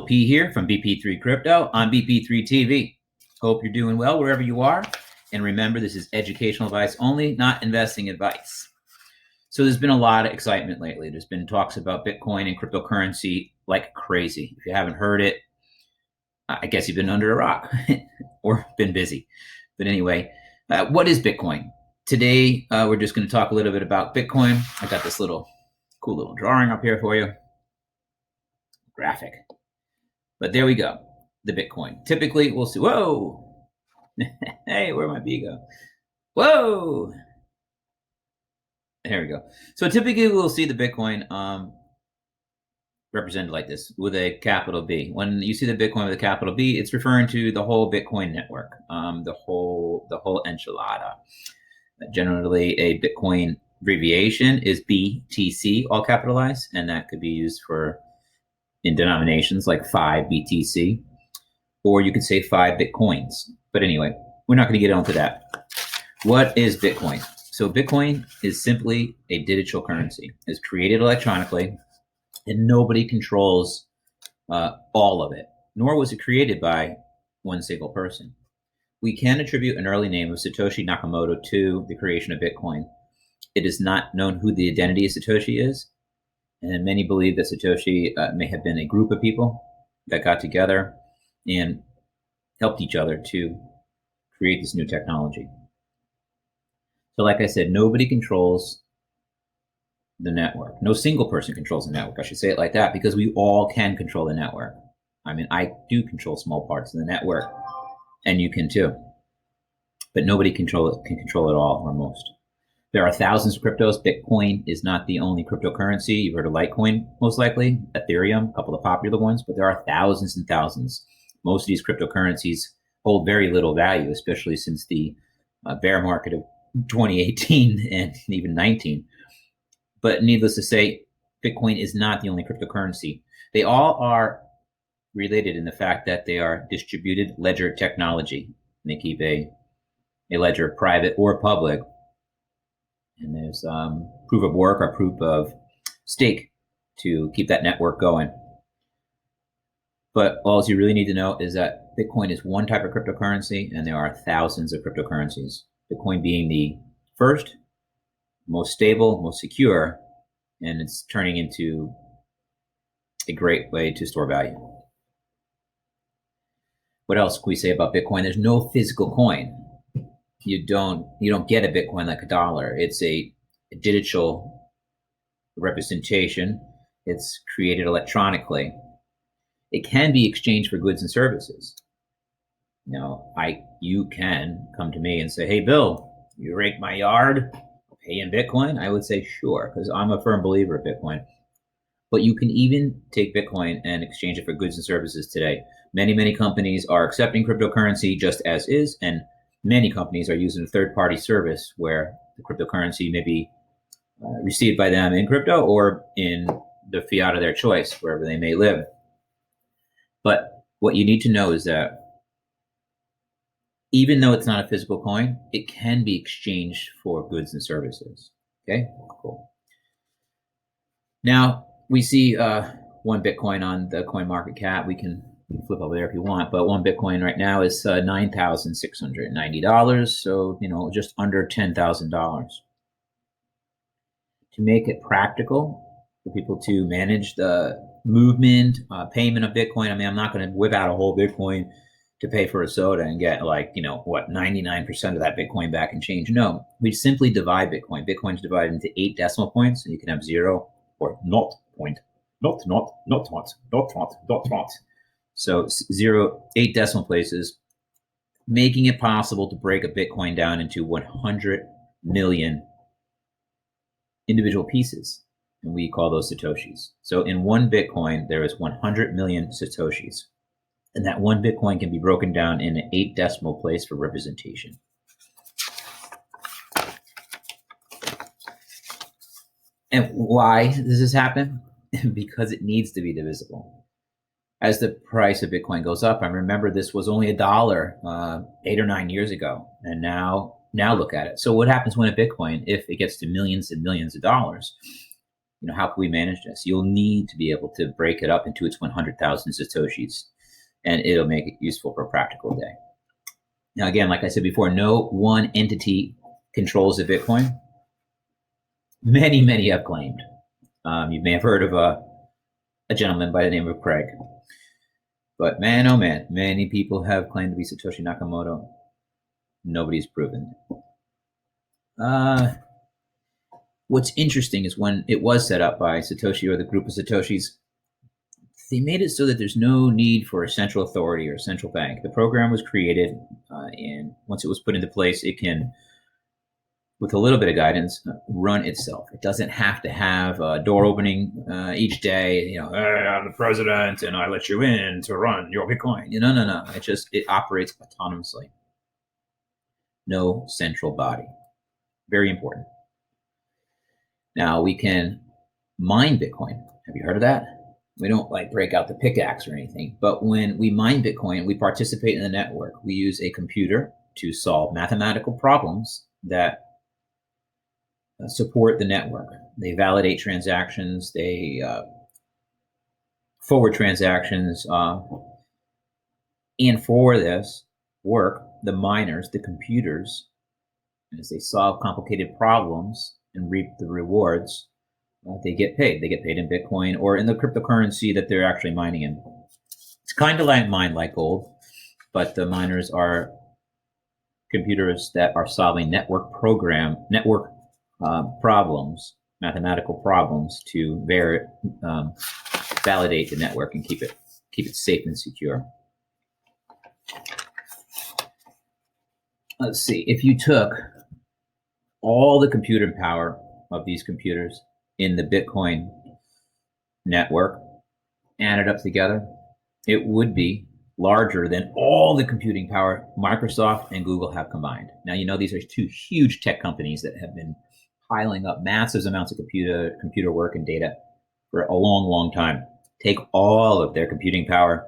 Bill P here from BP3 Crypto on BP3 TV. Hope you're doing well wherever you are. And remember, this is educational advice only, not investing advice. So there's been a lot of excitement lately. There's been talks about Bitcoin and cryptocurrency like crazy. If you haven't heard it, I guess you've been under a rock or been busy. But anyway, what is Bitcoin? Today, we're just going to talk a little bit about Bitcoin. I got this cool little drawing up here for you. Graphic. But there we go. The Bitcoin. Typically, we'll see. Whoa. Hey, where'd my bee go? Whoa. There we go. So typically, we'll see the Bitcoin represented like this with a capital B. When you see the Bitcoin with a capital B, it's referring to the whole Bitcoin network, the whole enchilada. Generally, a Bitcoin abbreviation is BTC, all capitalized, and that could be used in denominations like 5 BTC, or you could say 5 Bitcoins. But anyway, we're not going to get onto that. What is Bitcoin? So Bitcoin is simply a digital currency. It's created electronically, and nobody controls all of it, nor was it created by one single person. We can attribute an early name of Satoshi Nakamoto to the creation of Bitcoin. It is not known who the identity of Satoshi is, and many believe that Satoshi may have been a group of people that got together and helped each other to create this new technology. So like I said, nobody controls the network. No single person controls the network. I should say it like that, because we all can control the network. I mean, I do control small parts of the network, and you can too. But nobody can control it all, or most. There are thousands of cryptos. Bitcoin is not the only cryptocurrency. You've heard of Litecoin, most likely, Ethereum, a couple of popular ones, but there are thousands and thousands. Most of these cryptocurrencies hold very little value, especially since the bear market of 2018 and even 19. But needless to say, Bitcoin is not the only cryptocurrency. They all are related in the fact that they are distributed ledger technology. They keep a ledger private or public. And there's proof of work or proof of stake to keep that network going. But all you really need to know is that Bitcoin is one type of cryptocurrency, and there are thousands of cryptocurrencies. Bitcoin being the first, most stable, most secure, and it's turning into a great way to store value. What else can we say about Bitcoin? There's no physical coin. You don't get a Bitcoin like a dollar. It's a digital representation. It's created electronically. It can be exchanged for goods and services. Now, you can come to me and say, "Hey, Bill, you rake my yard, pay in Bitcoin?" I would say, sure, because I'm a firm believer of Bitcoin. But you can even take Bitcoin and exchange it for goods and services today. Many companies are accepting cryptocurrency just as is, and many companies are using a third-party service where the cryptocurrency may be received by them in crypto or in the fiat of their choice, wherever they may live. But what you need to know is that even though it's not a physical coin, it can be exchanged for goods and services. Okay, cool. Now, we see one Bitcoin on the coin market cap. We can flip over there if you want, but one Bitcoin right now is $9,690. So, just under $10,000. To make it practical for people to manage the movement, payment of Bitcoin. I mean, I'm not going to whip out a whole Bitcoin to pay for a soda and get 99% of that Bitcoin back in change. No, we simply divide Bitcoin. Bitcoin's divided into 8 decimal points, and you can have 0 or not point, not. So 8 decimal places, making it possible to break a Bitcoin down into 100 million individual pieces, and we call those Satoshis. So in one Bitcoin, there is 100 million Satoshis, and that one Bitcoin can be broken down in an 8 decimal place for representation. And why does this happen? Because it needs to be divisible. As the price of Bitcoin goes up, I remember this was only $1 8 or 9 years ago, and now look at it. So what happens when a Bitcoin, if it gets to millions and millions of dollars? how can we manage this? You'll need to be able to break it up into its 100,000 Satoshis, and it'll make it useful for a practical day. Now, again, like I said before, no one entity controls the Bitcoin. Many have claimed. You may have heard of a gentleman by the name of Craig. But man, oh man, many people have claimed to be Satoshi Nakamoto. Nobody's proven it. What's interesting is when it was set up by Satoshi or the group of Satoshis, they made it so that there's no need for a central authority or a central bank. The program was created, and once it was put into place, it can, with a little bit of guidance, run itself. It doesn't have to have a door opening each day. Hey, I'm the president and I let you in to run your Bitcoin. No. It operates autonomously. No central body. Very important. Now we can mine Bitcoin. Have you heard of that? We don't break out the pickaxe or anything, but when we mine Bitcoin, we participate in the network. We use a computer to solve mathematical problems that support the network. They validate transactions, they forward transactions, and for this work, the miners, the computers, as they solve complicated problems and reap the rewards, they get paid. They get paid in Bitcoin or in the cryptocurrency that they're actually mining in. It's kind of mined like gold, but the miners are computers that are solving network problems, mathematical problems to validate the network and keep it safe and secure. Let's see, if you took all the computing power of these computers in the Bitcoin network, added up together, it would be larger than all the computing power Microsoft and Google have combined. Now, these are two huge tech companies that have been piling up massive amounts of computer work and data for a long time. Take all of their computing power,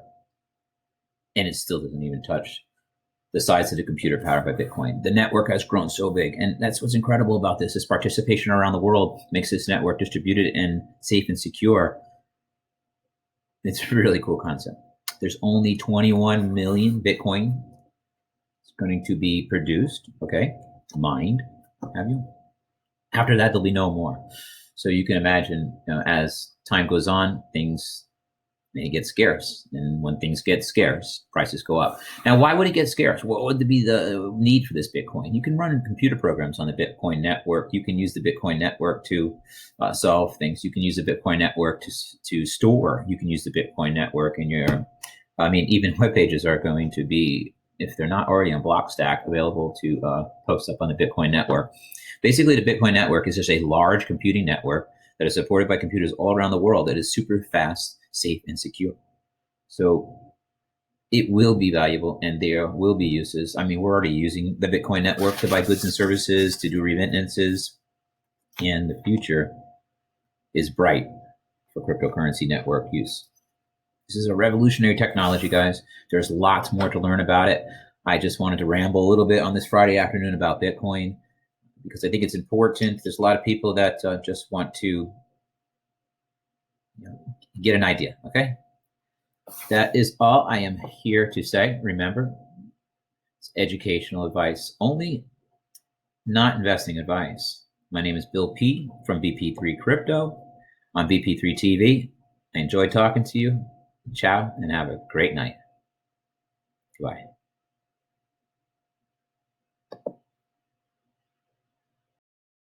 and it still doesn't even touch the size of the computer power by Bitcoin. The network has grown so big, and that's what's incredible about this. This participation around the world makes this network distributed and safe and secure. It's a really cool concept. There's only 21 million Bitcoin going to be produced, mined, have you? After that, there'll be no more. So you can imagine, as time goes on, things may get scarce. And when things get scarce, prices go up. Now, why would it get scarce? What would be the need for this Bitcoin? You can run computer programs on the Bitcoin network. You can use the Bitcoin network to solve things. You can use the Bitcoin network to store. You can use the Bitcoin network in even web pages are going to be, if they're not already on Blockstack, available to post up on the Bitcoin network. Basically, the Bitcoin network is just a large computing network that is supported by computers all around the world that is super fast, safe, and secure. So it will be valuable, and there will be uses. We're already using the Bitcoin network to buy goods and services, to do remittances, and the future is bright for cryptocurrency network use. This is a revolutionary technology, guys. There's lots more to learn about it. I just wanted to ramble a little bit on this Friday afternoon about Bitcoin because I think it's important. There's a lot of people that just want to get an idea, okay? That is all I am here to say. Remember, it's educational advice only, not investing advice. My name is Bill P. from BP3 Crypto on BP3 TV. I enjoyed talking to you. Ciao, and have a great night. Goodbye.